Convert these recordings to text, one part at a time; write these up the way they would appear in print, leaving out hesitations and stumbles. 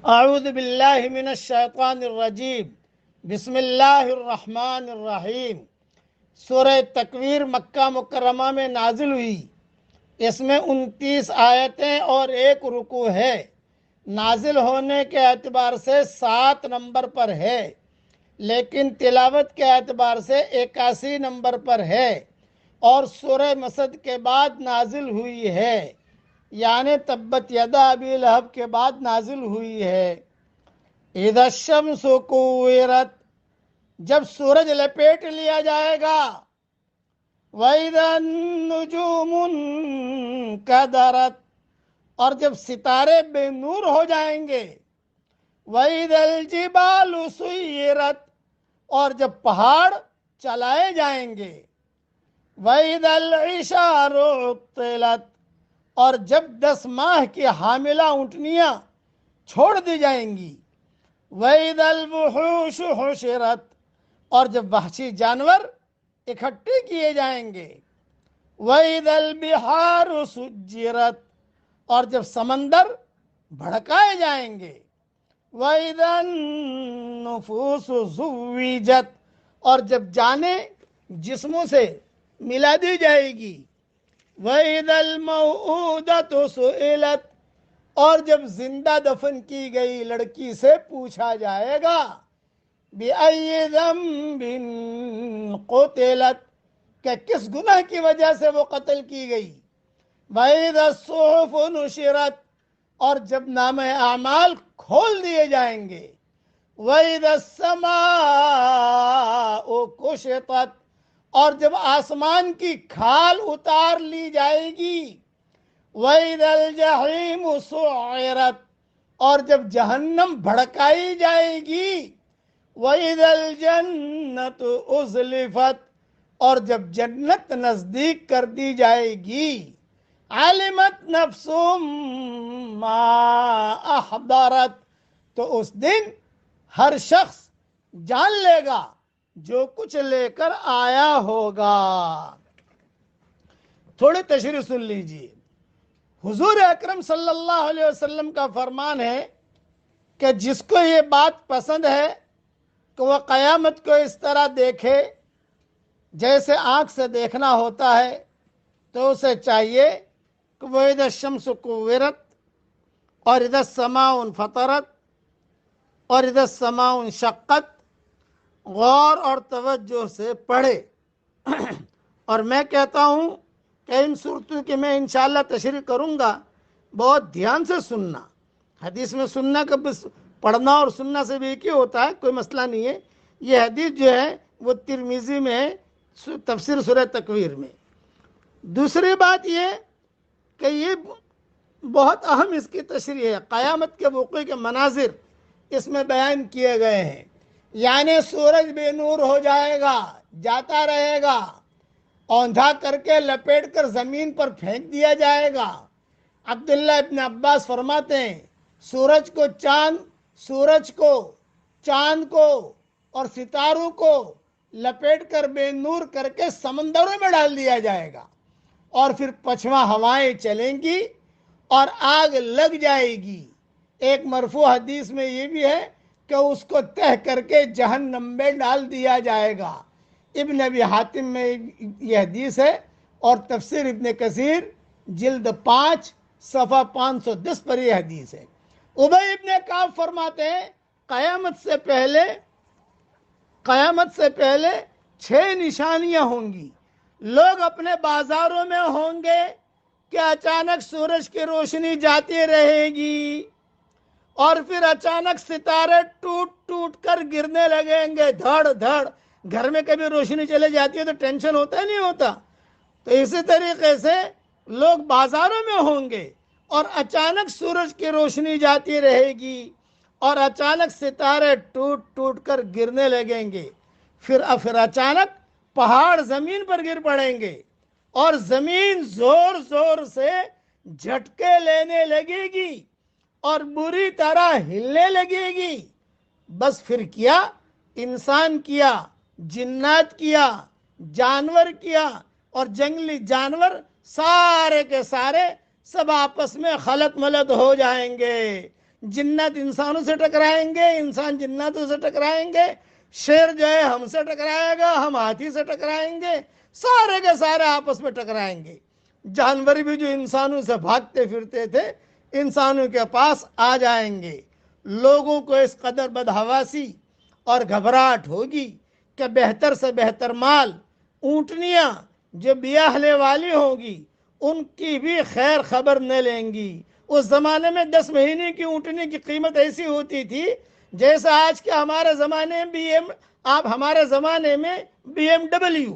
اعوذ باللہ من الشیطان الرجیم، بسم اللہ الرحمن الرحیم۔ سورہ تکویر مکہ مکرمہ میں نازل ہوئی۔ اس میں 29 آیتیں اور ایک رکوع ہے۔ نازل ہونے کے اعتبار سے 7 نمبر پر ہے، لیکن تلاوت کے اعتبار سے 81 نمبر پر ہے، اور سورہ مسد کے بعد نازل ہوئی ہے، یعنی تبت یدا ابی لہب کے بعد نازل ہوئی ہے۔ اذا الشمس کوورت، جب سورج لپیٹ لیا جائے گا۔ وَإِذَا النُّجُومُ انْكَدَرَتْ، اور جب ستارے بے نور ہو جائیں گے۔ وَإِذَا الْجِبَالُ سُيِّرَتْ، اور جب پہاڑ چلائے جائیں گے۔ وَإِذَا الْعِشَارُ عُطِّلَتْ، اور جب 10 ماہ کی حاملہ اونٹنیاں چھوڑ دی جائیں گی۔ وَإِذَا الْوُحُوشُ حُشِرَتْ، اور جب وحشی جانور اکٹھے کیے جائیں گے۔ وَإِذَا الْبِحَارُ سُجِّرَتْ، اور جب سمندر بھڑکائے جائیں گے۔ وَإِذَا النُّفُوسُ زُوِّجَتْ، اور جب جانیں جسموں سے ملا دی جائے گی۔ وَإِذَا الْمَوْءُودَةُ سُئِلَتْ، اور جب زندہ دفن کی گئی لڑکی سے پوچھا جائے گا۔ بِأَيِّ ذَنبٍ قُتِلَتْ، کہ کس گناہ کی وجہ سے وہ قتل کی گئی۔ وَإِذَا الصُّحُفُ نُشِرَتْ، اور جب نامہ اعمال کھول دیے جائیں گے۔ وَإِذَا السَّمَاءُ كُشِطَتْ، اور جب آسمان کی کھال اتار لی جائے گی۔ وَإِذَا الْجَحِيمُ سُعِّرَتْ، اور جب جہنم بھڑکائی جائے گی۔ وَإِذَا الْجَنَّةُ أُزْلِفَتْ، اور جب جنت نزدیک کر دی جائے گی۔ عَلِمَتْ نَفْسٌ مَا أَحْضَرَتْ، تو اس دن ہر شخص جان لے گا جو کچھ لے کر آیا ہوگا۔ تھوڑی تشریح سن لیجیے۔ حضور اکرم صلی اللہ علیہ وسلم کا فرمان ہے کہ جس کو یہ بات پسند ہے کہ وہ قیامت کو اس طرح دیکھے جیسے آنکھ سے دیکھنا ہوتا ہے، تو اسے چاہیے کہ وہ اذا الشمس کوورت، اور اذا السماء انفطرت، اور اذا السماء انشقت غور اور توجہ سے پڑھے۔ اور میں کہتا ہوں کہ ان صورتوں کی میں انشاءاللہ تشریح کروں گا، بہت دھیان سے سننا۔ حدیث میں سننا کا بس پڑھنا اور سننا سے بھی ایک ہی ہوتا ہے، کوئی مسئلہ نہیں ہے۔ یہ حدیث جو ہے وہ ترمذی میں ہے، تفسیر سورہ تکویر میں۔ دوسری بات یہ کہ یہ بہت اہم اس کی تشریح ہے۔ قیامت کے وقوع کے مناظر اس میں بیان کیے گئے ہیں، یعنی سورج بے نور ہو جائے گا، جاتا رہے گا، اوندھا کر کے لپیٹ کر زمین پر پھینک دیا جائے گا۔ عبداللہ ابن عباس فرماتے ہیں سورج کو چاند کو اور ستاروں کو لپیٹ کر بے نور کر کے سمندروں میں ڈال دیا جائے گا، اور پھر پچھواں ہوائیں چلیں گی اور آگ لگ جائے گی۔ ایک مرفوع حدیث میں یہ بھی ہے کہ اس کو تہ کر کے جہنم میں ڈال دیا جائے گا۔ ابن ابی حاتم میں یہ حدیث ہے، اور تفسیر ابن کثیر جلد 5 صفحہ 510 پر یہ حدیث ہے۔ ابی ابن کعب فرماتے ہیں قیامت سے پہلے 6 نشانیاں ہوں گی۔ لوگ اپنے بازاروں میں ہوں گے کہ اچانک سورج کی روشنی جاتی رہے گی، اور پھر اچانک ستارے ٹوٹ ٹوٹ کر گرنے لگیں گے، دھڑ دھڑ۔ گھر میں کبھی روشنی چلے جاتی ہے تو ٹینشن ہوتا ہے نہیں ہوتا؟ تو اسی طریقے سے لوگ بازاروں میں ہوں گے اور اچانک سورج کی روشنی جاتی رہے گی، اور اچانک ستارے ٹوٹ ٹوٹ کر گرنے لگیں گے۔ پھر اچانک پہاڑ زمین پر گر پڑیں گے، اور زمین زور زور سے جھٹکے لینے لگے گی اور بری طرح ہلنے لگے گی۔ بس پھر کیا؟ انسان کیا، جنات کیا، جانور کیا، اور جنگلی جانور سارے کے سارے سب آپس میں خلط ملط ہو جائیں گے۔ جنات انسانوں سے ٹکرائیں گے، انسان جناتوں سے ٹکرائیں گے، شیر جو ہے ہم سے ٹکرائے گا، ہم ہاتھی سے ٹکرائیں گے، سارے کے سارے آپس میں ٹکرائیں گے۔ جانور بھی جو انسانوں سے بھاگتے پھرتے تھے انسانوں کے پاس آ جائیں گے۔ لوگوں کو اس قدر بدحواسی اور گھبراہٹ ہوگی کہ بہتر سے بہتر مال، اونٹنیاں جو بیاہلے والی ہوں گی ان کی بھی خیر خبر نہ لیں گی۔ اس زمانے میں 10 مہینے کی اونٹنی کی قیمت ایسی ہوتی تھی جیسا آج کے ہمارے زمانے میں ہمارے زمانے میں BMW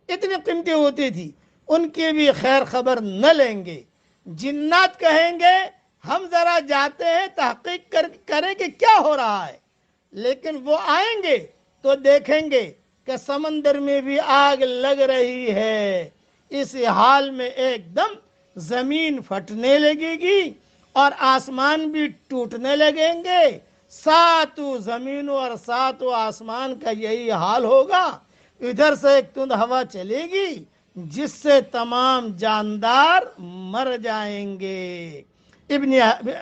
اتنی قیمتی ہوتی تھی، ان کی بھی خیر خبر نہ لیں گے۔ جنات کہیں گے ہم ذرا جاتے ہیں تحقیق کریں کہ کیا ہو رہا ہے، لیکن وہ آئیں گے تو دیکھیں گے کہ سمندر میں بھی آگ لگ رہی ہے۔ اس حال میں ایک دم زمین پھٹنے لگے گی اور آسمان بھی ٹوٹنے لگیں گے۔ ساتوں زمینوں اور ساتوں آسمان کا یہی حال ہوگا۔ ادھر سے ایک تند ہوا چلے گی جس سے تمام جاندار مر جائیں گے۔ ابن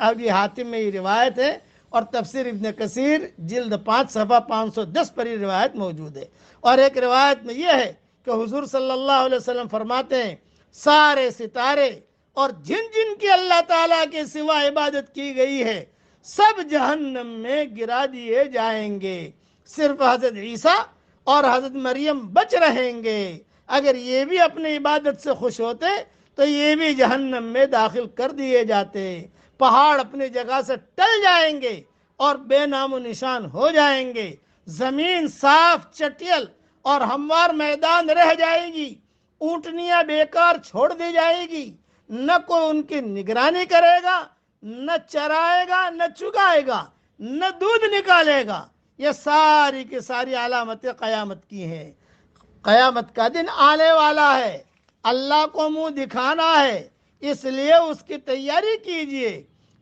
ابی حاتم میں یہ روایت ہے اور تفسیر ابن کثیر جلد 5 صفحہ 510 پر یہ روایت موجود ہے۔ اور ایک روایت میں یہ ہے کہ حضور صلی اللہ علیہ وسلم فرماتے ہیں سارے ستارے اور جن جن کی اللہ تعالیٰ کے سوا عبادت کی گئی ہے سب جہنم میں گرا دیے جائیں گے، صرف حضرت عیسیٰ اور حضرت مریم بچ رہیں گے۔ اگر یہ بھی اپنی عبادت سے خوش ہوتے تو یہ بھی جہنم میں داخل کر دیے جاتے۔ پہاڑ اپنی جگہ سے ٹل جائیں گے اور بے نام و نشان ہو جائیں گے، زمین صاف چٹیل اور ہموار میدان رہ جائے گی، اونٹنیاں بیکار چھوڑ دی جائے گی، نہ کوئی ان کی نگرانی کرے گا، نہ چرائے گا، نہ چگائے گا، نہ دودھ نکالے گا۔ یہ ساری کی ساری علامتیں قیامت کی ہیں۔ قیامت کا دن آنے والا ہے، اللہ کو منہ دکھانا ہے، اس لیے اس کی تیاری کیجئے۔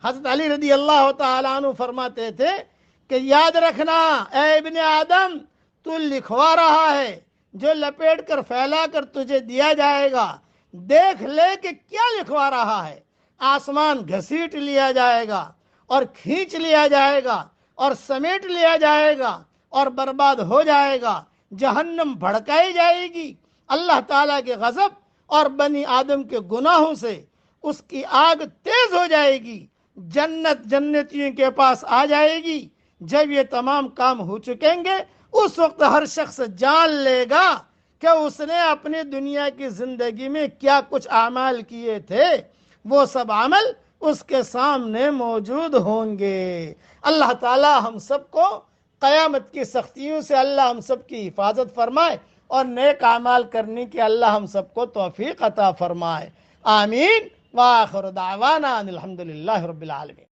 حضرت علی رضی اللہ تعالیٰ عنہ فرماتے تھے کہ یاد رکھنا اے ابن آدم، تو لکھوا رہا ہے، جو لپیٹ کر پھیلا کر تجھے دیا جائے گا، دیکھ لے کہ کیا لکھوا رہا ہے۔ آسمان گھسیٹ لیا جائے گا اور کھینچ لیا جائے گا اور سمیٹ لیا جائے گا اور برباد ہو جائے گا، جہنم بھڑکائی جائے گی، اللہ تعالیٰ کے غضب اور بنی آدم کے گناہوں سے اس کی آگ تیز ہو جائے گی، جنت جنتیوں کے پاس آ جائے گی۔ جب یہ تمام کام ہو چکیں گے اس وقت ہر شخص جان لے گا کہ اس نے اپنی دنیا کی زندگی میں کیا کچھ اعمال کیے تھے، وہ سب عمل اس کے سامنے موجود ہوں گے۔ اللہ تعالی ہم سب کو قیامت کی سختیوں سے اللہ ہم سب کی حفاظت فرمائے اور نیک اعمال کرنے کی اللہ ہم سب کو توفیق عطا فرمائے۔ آمین۔ وآخر دعوانا ان الحمد للہ رب العالمین۔